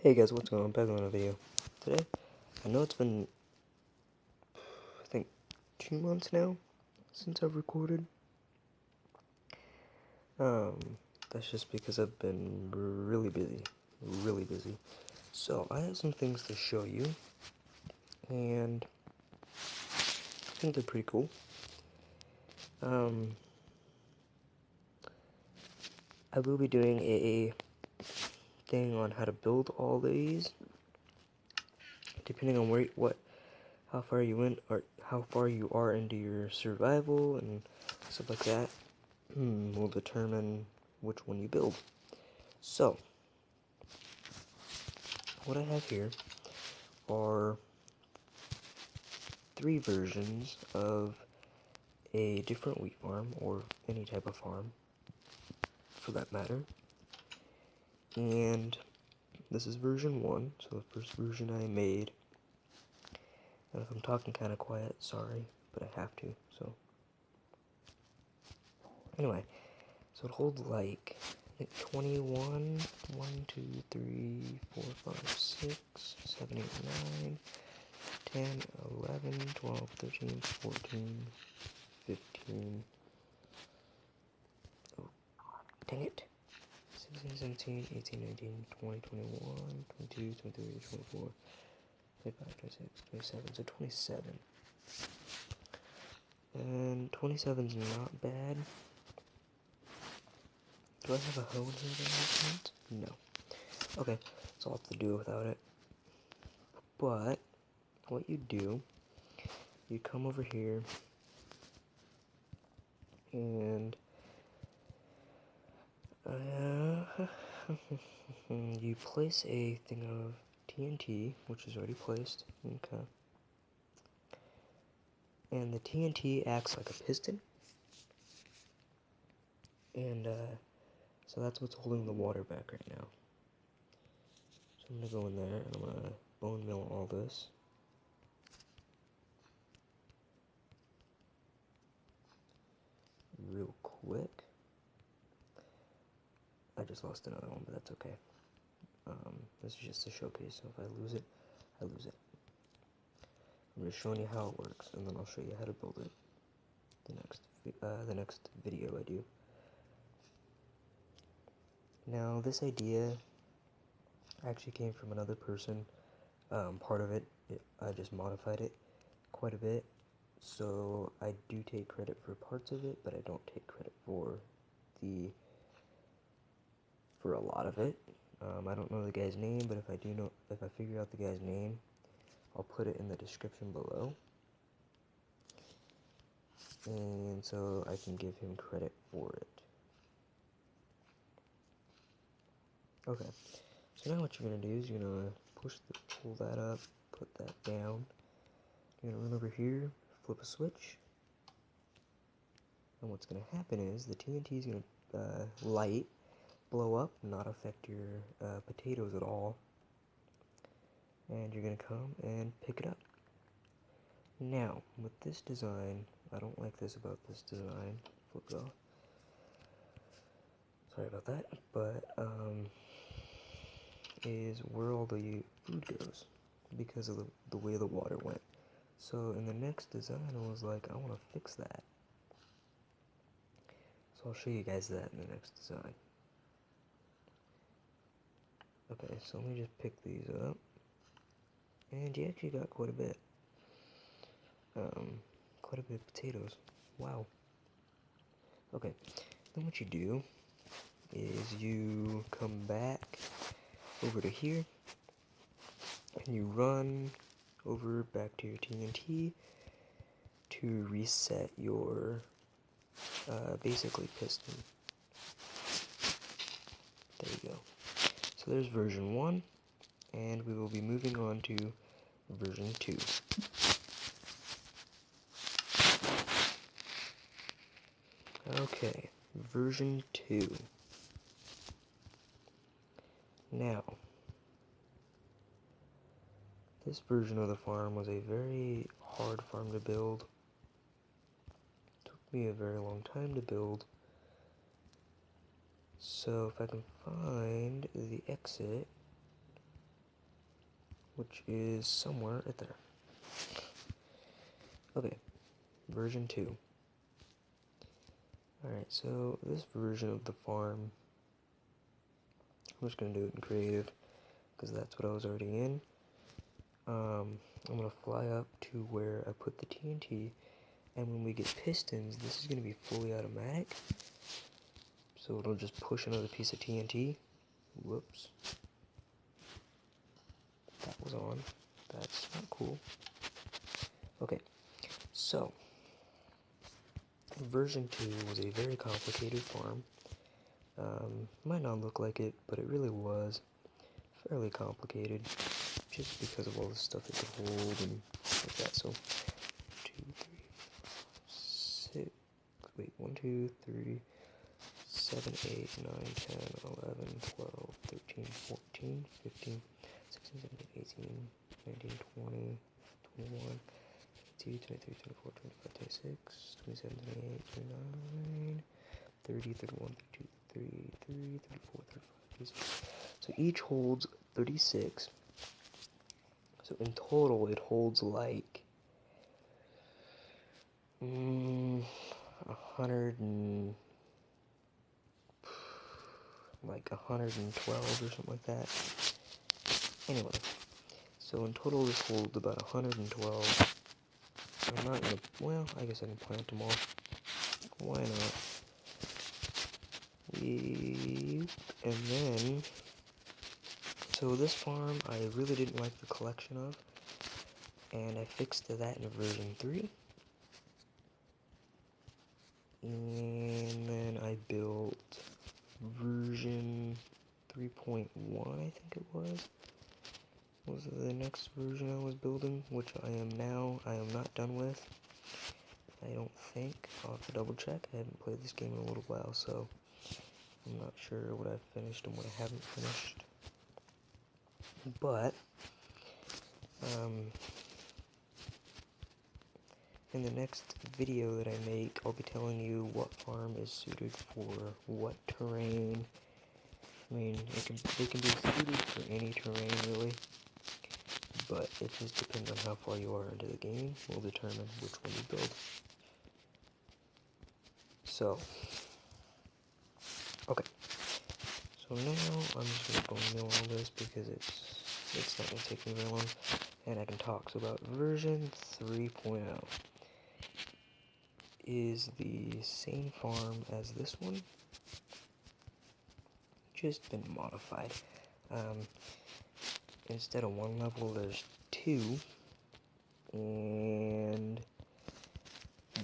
Hey guys, what's going on? Back on another video. Today, I know it's been, I think, 2 months now since I've recorded. That's just because I've been really busy. So, I have some things to show you, and I think they're pretty cool. I will be doing a thing on how to build all these, depending on how far you went, or how far you are into your survival and stuff like that. Will determine which one you build. So, what I have here are 3 versions of a different wheat farm, or any type of farm, for that matter. And this is version 1, so the first version I made. And if I'm talking kind of quiet, sorry, but I have to, so. Anyway, so it holds like, I think 21, 1, 2, 3, 4, 5, 6, 7, 8, 9, 10, 11, 12, 13, 14, 15, oh, dang it, 16, 17, 18, 19, 20, 21, 22, 23, 24, 25, 26, 27, so 27. And 27's not bad. Do I have a hoe in here that makes sense? No. Okay, so I'll have to do without it. But, what you do, you come over here, and you place a thing of TNT, which is already placed. Okay. And the TNT acts like a piston. And, so that's what's holding the water back right now. So I'm gonna go in there, and I'm gonna bone mill all this. Real quick. I just lost another one, but that's okay. This is just a showcase, so if I lose it, I lose it. I'm just showing you how it works, and then I'll show you how to build it the next video I do. Now, this idea actually came from another person. Part of it, I just modified it quite a bit, so I do take credit for parts of it, but I don't take credit for a lot of it. I don't know the guy's name, but if I figure out the guy's name, I'll put it in the description below, and so I can give him credit for it. Okay, so now what you're gonna do is you're gonna pull that up, put that down. You're gonna run over here, flip a switch, and what's gonna happen is the TNT is gonna light, blow up, not affect your potatoes at all, and you're gonna come and pick it up. Now, with this design, I don't like this about this design. Flip it off. Sorry about that, but is where all the food goes because of the way the water went. So in the next design, I was like, I want to fix that. So I'll show you guys that in the next design. Okay, so let me just pick these up. And you actually got quite a bit. Quite a bit of potatoes. Wow. Okay, then what you do is you come back over to here, and you run over back to your TNT to reset your basically piston. There you go. So there's version 1, and we will be moving on to version 2. Okay, version 2. Now, this version of the farm was a very hard farm to build. It took me a very long time to build. So if I can find the exit, which is somewhere right there. Okay, version 2. Alright, so this version of the farm, I'm just going to do it in creative, because that's what I was already in. I'm going to fly up to where I put the TNT, and when we get pistons, this is going to be fully automatic. So it'll just push another piece of TNT. Whoops. That was on. That's not cool. Okay, so version 2 was a very complicated farm. Might not look like it, but it really was fairly complicated, just because of all the stuff it could hold and like that. So 2, 3, 4, 6. Wait, 1, 2, 3, 7, 8, 9, 10, 11, 12, 13, 14, 15, 16, 17, 18, 19, 20, 21, 22, 23, 24, 25, 26, 27, 28, 29, 30, 31, 32, 33, 34, 35, 36. So each holds 36. So in total, it holds like 112 or something like that. Anyway, so in total, this holds about 112. I'm not gonna, well, I guess I can plant them all. Why not? And then, so this farm, I really didn't like the collection of, and I fixed that in version 3. And then I built version 3.1, I think it was the next version I was building, which I am not done with. I don't think. I'll have to double check. I haven't played this game in a little while, so I'm not sure what I've finished and what I haven't finished. But, in the next video that I make, I'll be telling you what farm is suited for what terrain. I mean, they can be suited for any terrain, really. But it just depends on how far you are into the game, will determine which one you build. So, okay. So now I'm just gonna bone mill all this because it's not gonna take me very long, and I can talk. So about version 3.0 is the same farm as this one, just been modified. Instead of 1 level, there's 2, and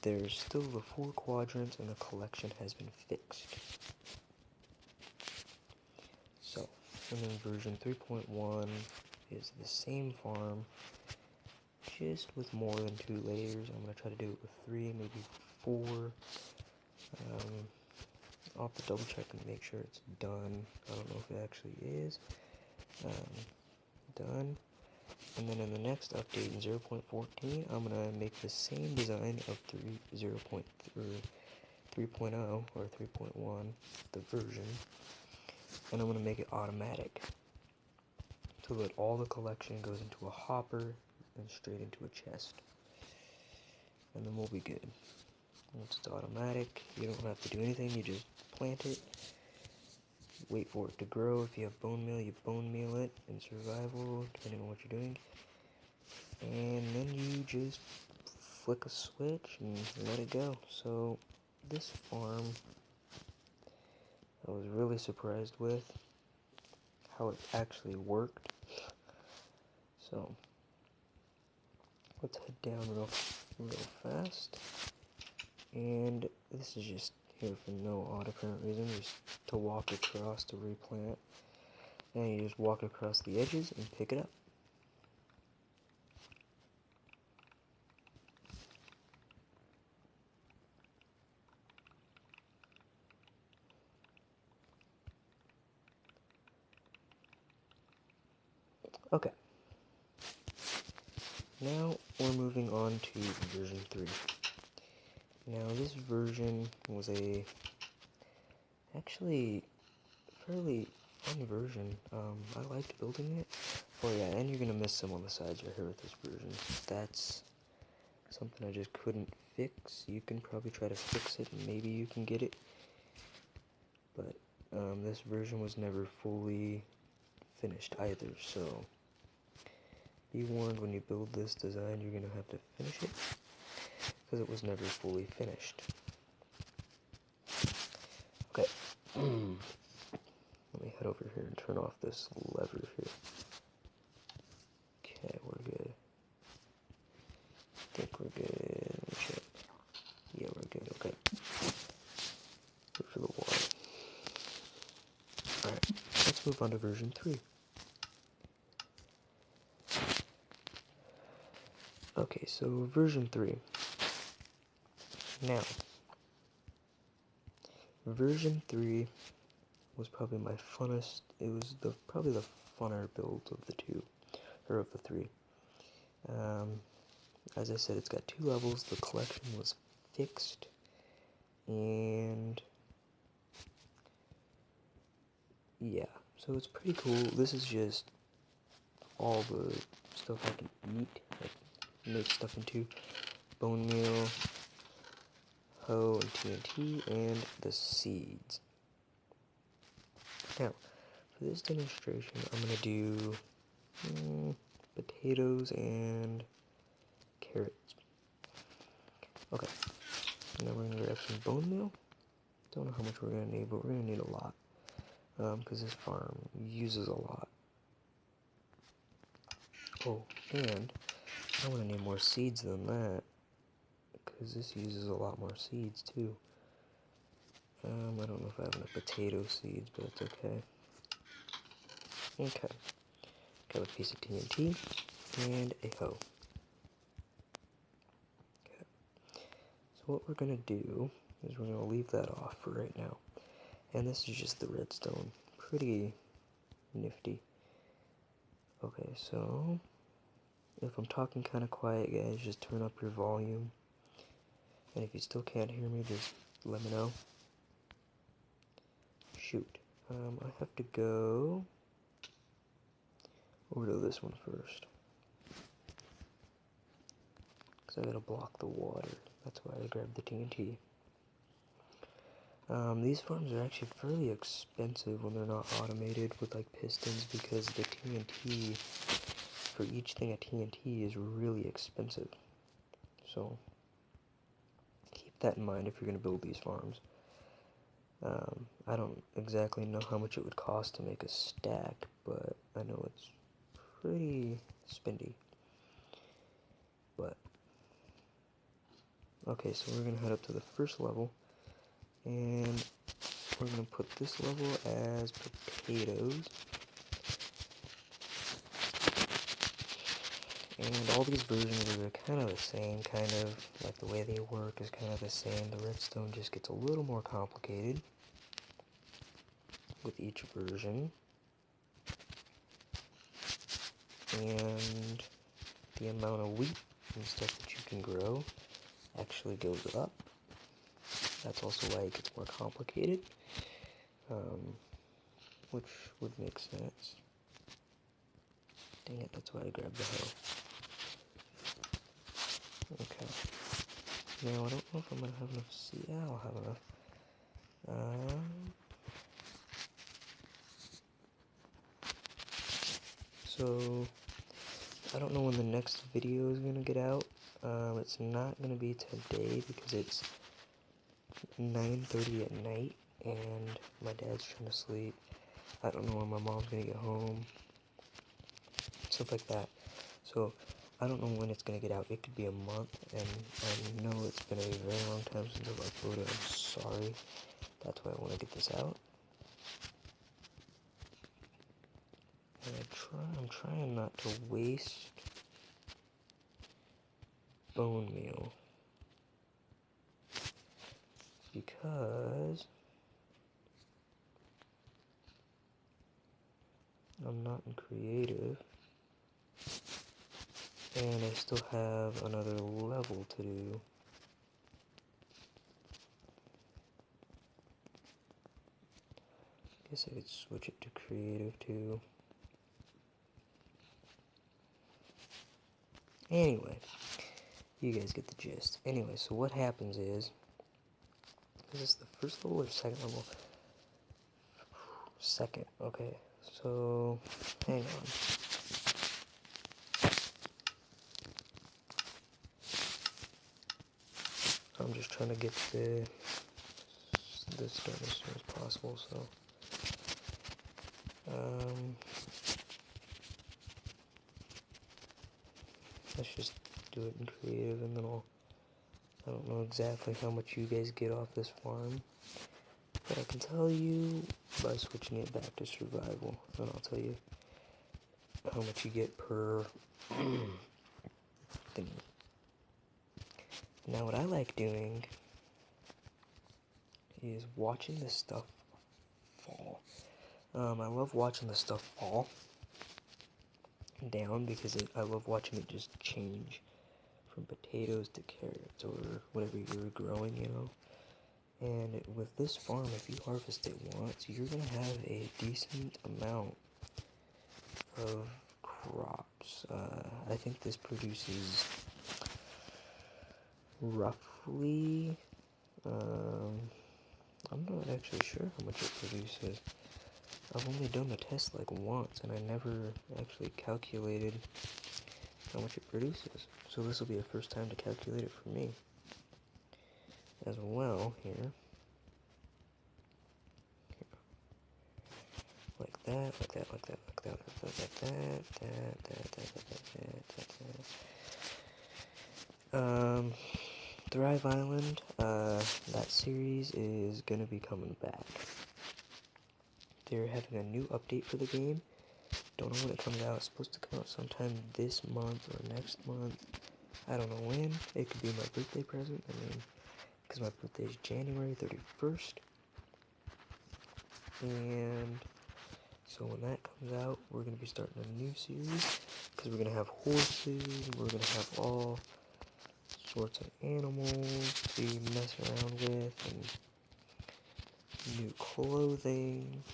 there's still the 4 quadrants, and the collection has been fixed. So, and then version 3.1 is the same farm, just with more than 2 layers. I'm going to try to do it with 3, maybe 4. I'll have to double check and make sure it's done. I don't know if it actually is. Done. And then in the next update in 0.14, I'm going to make the same design of 3.0 or 3.1, the version, and I'm going to make it automatic so that all the collection goes into a hopper and straight into a chest. And then we'll be good. Once it's automatic, you don't have to do anything, you just plant it, wait for it to grow. If you have bone meal, you bone meal it in survival, depending on what you're doing. And then you just flick a switch and let it go. So this farm, I was really surprised with how it actually worked. So let's head down real fast. And this is just here for no odd apparent reason, just to walk across to replant. And you just walk across the edges and pick it up. Okay. Now we're moving on to version 3. Now this version was actually fairly fun version. I liked building it. Oh yeah, and you're gonna miss some on the sides right here with this version. That's something I just couldn't fix. You can probably try to fix it and maybe you can get it. But this version was never fully finished either, so be warned when you build this design you're gonna have to finish it because it was never fully finished. Okay. Let me head over here and turn off this lever here. Okay, we're good. I think we're good. Let me check. Yeah, we're good. Okay. Good for the water. Alright, let's move on to version 3. Okay, so version 3. Now, version 3 was probably my funnest. It was probably the funner build of the two, or of the three. As I said, it's got 2 levels. The collection was fixed, and yeah, so it's pretty cool. This is just all the stuff I can eat, like make stuff into bone meal, hoe, and TNT, and the seeds. Now, for this demonstration, I'm gonna do potatoes and carrots. Okay, now we're gonna grab some bone meal. Don't know how much we're gonna need, but we're gonna need a lot, because this farm uses a lot. Oh, and I'm gonna need more seeds than that, because this uses a lot more seeds too. I don't know if I have enough potato seeds, but it's okay. Okay, got a piece of TNT and a hoe. Okay, so what we're gonna do is we're gonna leave that off for right now. And this is just the redstone. Pretty nifty. Okay, so if I'm talking kind of quiet, guys, just turn up your volume. And if you still can't hear me, just let me know. Shoot. I have to go over to this one first, because I gotta block the water. That's why I grabbed the TNT. These farms are actually fairly expensive when they're not automated with like pistons, because the TNT, for each thing of TNT, is really expensive. So keep that in mind if you're going to build these farms. I don't exactly know how much it would cost to make a stack, but I know it's pretty spendy. But okay, so we're going to head up to the first level, and we're going to put this level as potatoes. And all these versions are kind of the same, like the way they work is kind of the same. The redstone just gets a little more complicated with each version. And the amount of wheat and stuff that you can grow actually goes up. That's also why it gets more complicated, which would make sense. Dang it, that's why I grabbed the hoe. Okay. Now, I don't know if I'm going to have enough seed. Yeah, I'll have enough. So, I don't know when the next video is going to get out. It's not going to be today because it's 9:30 at night and my dad's trying to sleep. I don't know when my mom's going to get home. Stuff like that. So, I don't know when it's going to get out. It could be a month, and I know it's been a very long time since I've uploaded. I'm sorry. That's why I want to get this out. And I'm trying not to waste bone meal, because I'm not in creative, and I still have another level to do. guess I could switch it to creative too. Anyway, you guys get the gist. Anyway, so what happens is this the first level or second level? Second, okay. So, hang on. I'm just trying to get this done as soon as possible, so. Let's just do it in creative, and then I don't know exactly how much you guys get off this farm, but I can tell you by switching it back to survival, and I'll tell you how much you get per thing. Now what I like doing is watching this stuff fall. I love watching the stuff fall down because I love watching it just change from potatoes to carrots or whatever you're growing, you know. And with this farm, if you harvest it once, you're gonna have a decent amount of crops. I think this produces roughly, I'm not actually sure how much it produces. I've only done the test like once, and I never actually calculated how much it produces. So this will be a first time to calculate it for me as well here. Like that, like that, like that, like that, like that, like that. Thrive Island, that series is gonna be coming back. They're having a new update for the game. Don't know when it comes out. It's supposed to come out sometime this month or next month. I don't know when. It could be my birthday present. I mean, because my birthday is January 31st. And so when that comes out, we're going to be starting a new series. Because we're going to have horses. We're going to have all sorts of animals to mess around with. And new clothing.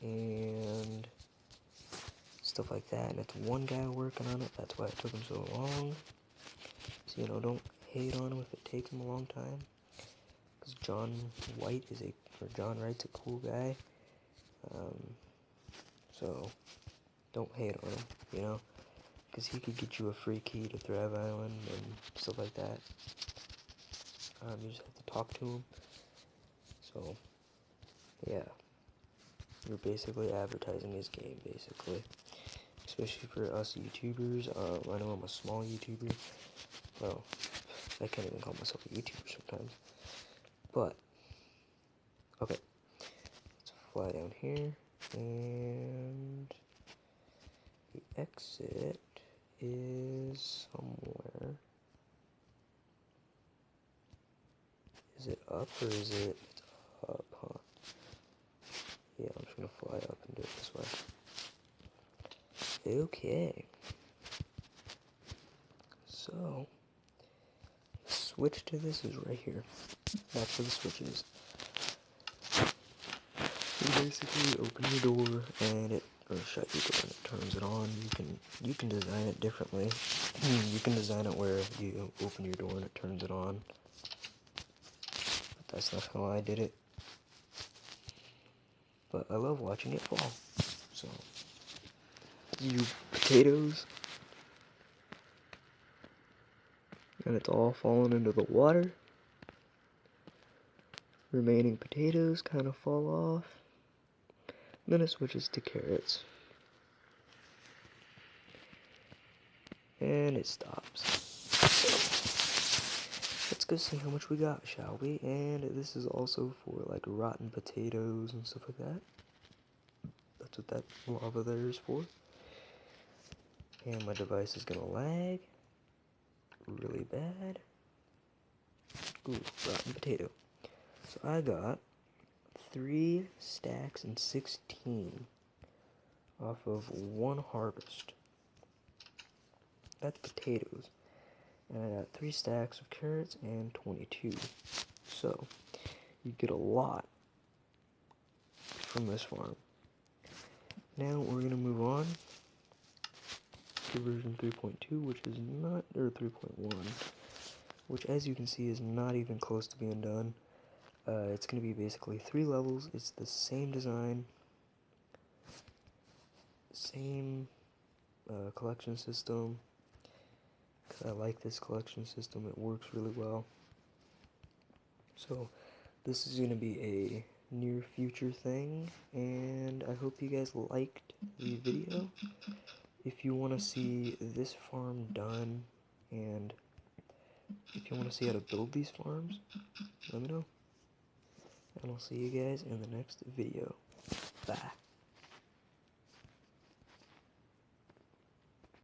And stuff like that. And it's one guy working on it. That's why it took him so long. So, you know, don't hate on him if it takes him a long time. Because John Wright's a cool guy. So, don't hate on him, you know? Because he could get you a free key to Thrive Island and stuff like that. You just have to talk to him. So, yeah. You're basically advertising his game, basically. Especially for us YouTubers. I know I'm a small YouTuber. Well, I can't even call myself a YouTuber sometimes. But, okay. Let's fly down here. And the exit is somewhere. Is it up or is it up, huh? Yeah, I'm just gonna fly up and do it this way. Okay. So, the switch to this is right here. That's where the switch is. You basically open your door and or shut your door and it turns it on. You can design it differently. You can design it where you open your door and it turns it on. But that's not how I did it. But I love watching it fall. So, you potatoes. And it's all falling into the water. Remaining potatoes kind of fall off. Then it switches to carrots. And it stops. So, let's go see how much we got, shall we? And this is also for like rotten potatoes and stuff like that. That's what that lava there is for. And my device is gonna lag really bad. Ooh, rotten potato. So I got 3 stacks and 16 off of one harvest. That's potatoes. And I got 3 stacks of carrots and 22. So, you get a lot from this farm. Now we're going to move on to version 3.2, which is not, or 3.1, which as you can see is not even close to being done. It's going to be basically 3 levels. It's the same design, same collection system. I like this collection system, it works really well. So this is going to be a near future thing, and I hope you guys liked the video. If you want to see this farm done, and if you want to see how to build these farms, let me know. And I'll see you guys in the next video. Bye.